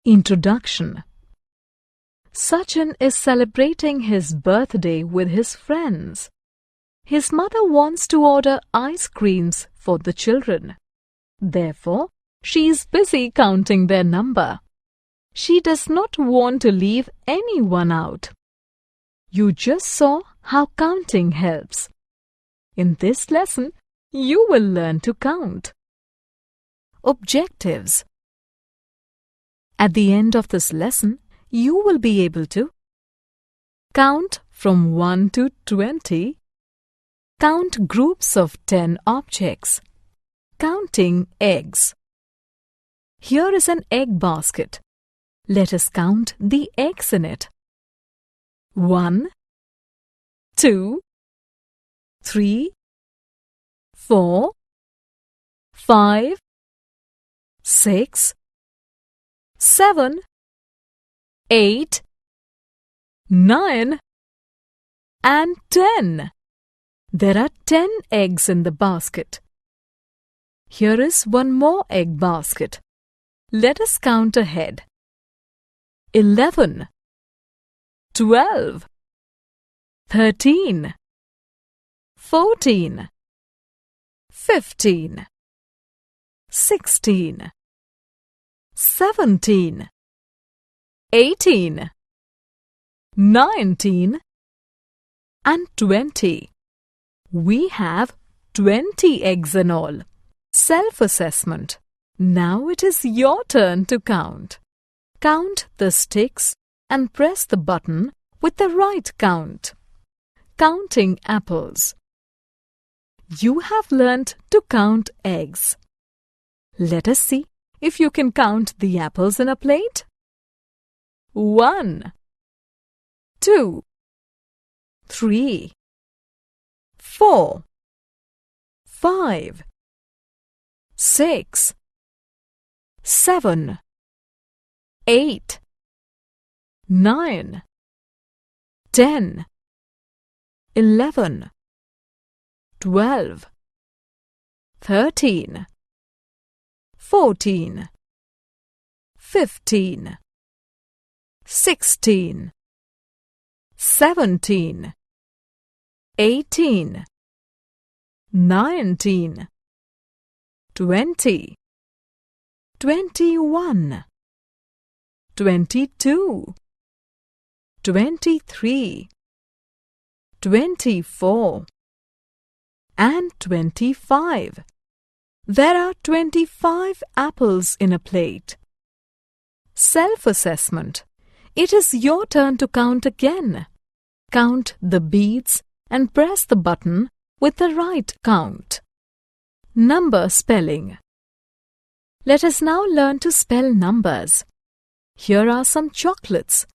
Introduction. Sachin is celebrating his birthday with his friends. His mother wants to order ice creams for the children. Therefore, she is busy counting their number. She does not want to leave anyone out. You just saw how counting helps. In this lesson, you will learn to count. Objectives. At the end of this lesson, you will be able to count from 1 to 20, count groups of 10 objects, counting eggs. Here is an egg basket. Let us count the eggs in it. 1, 2, 3, 4, 5, 6, 7, 8, 9, and 10. There are 10 eggs in the basket. Here is one more egg basket. Let us count ahead. 11, 12, 13, 14, 15, 16, 17, 18, 19, and 20. We have 20 eggs in all. Self-assessment. Now it is your turn to count. Count the sticks and press the button with the right count. Counting apples. You have learnt to count eggs. Let us see if you can count the apples in a plate. 1, 2, 3, 4, 5, 6, 7, 8, 9, 10, 11, 12, 13, 14, 15, 16, 17, 18, 19, 20, 21, 22, 23, 24, and 25. There are 25 apples in a plate. Self-assessment. It is your turn to count again. Count the beads and press the button with the right count. Number spelling. Let us now learn to spell numbers. Here are some chocolates.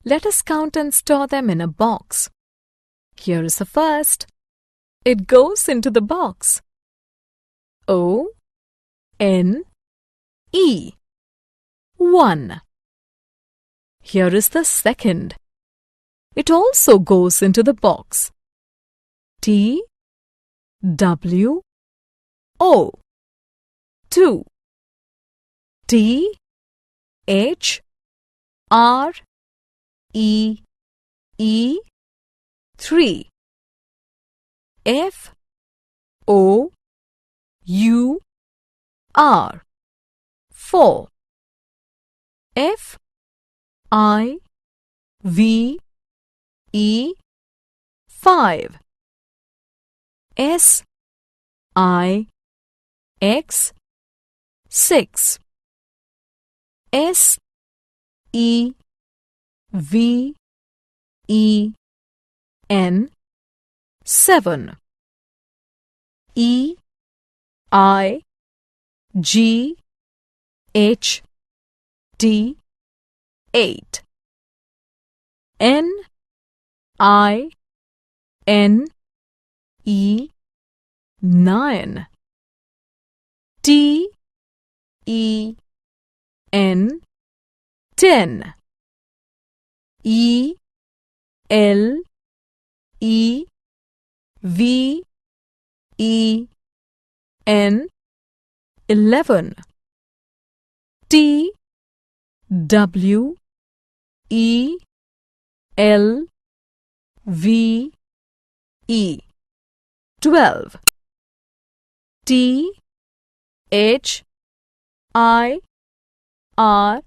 Let us count and store them in a box. Here is the first. It goes into the box. O-N-E 1. Here is the second. It also goes into the box. T-W-O 2. T-H-R-E-E 3. F-O-U-R 4. F-I-V-E 5. S-I-X 6. S-E-V-E-N 7. E-I-G-H-T 8. N-I-N-E 9. T-E-N 10. E-L-E-V-E-N 11. T W E L V E 12. T H I R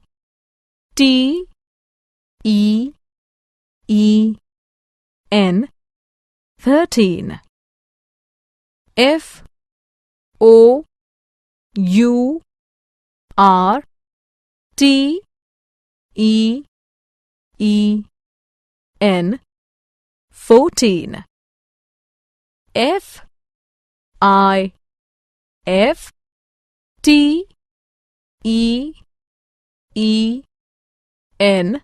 T E E N 13. F O U R T E E N 14. F I F T E E N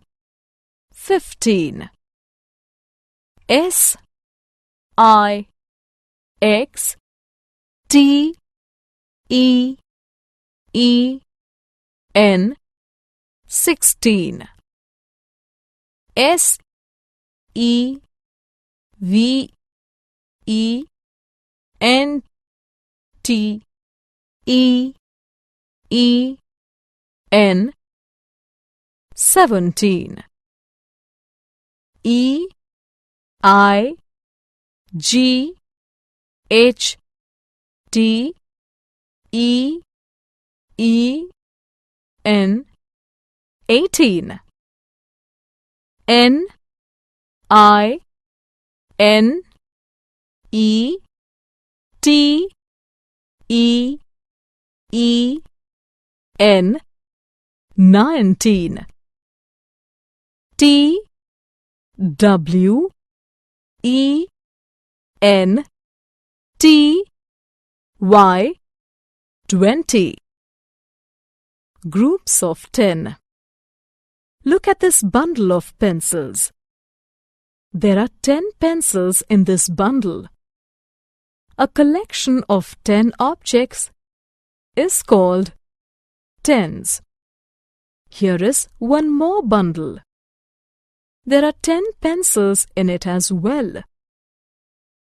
15. S I X T E E N 16. S E V E N T E E N 17. E I G H T E E N 18. N I N E T E E N 19. T W E N T Y 20. Groups of 10. Look at this bundle of pencils. There are 10 pencils in this bundle. A collection of 10 objects is called tens. Here is one more bundle. There are 10 pencils in it as well.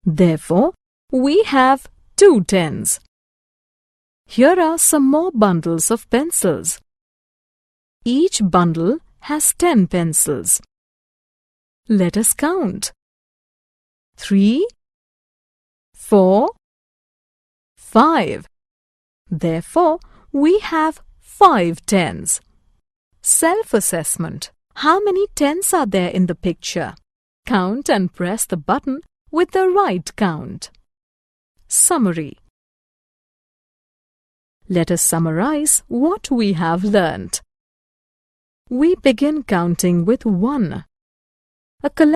Therefore, we have 2 tens. Here are some more bundles of pencils. Each bundle has 10 pencils. Let us count. 3, 4, 5. Therefore, we have 5 tens. Self-assessment. How many tens are there in the picture? Count and press the button with the right count. Summary. Let us summarize what we have learnt. We begin counting with 1. A collection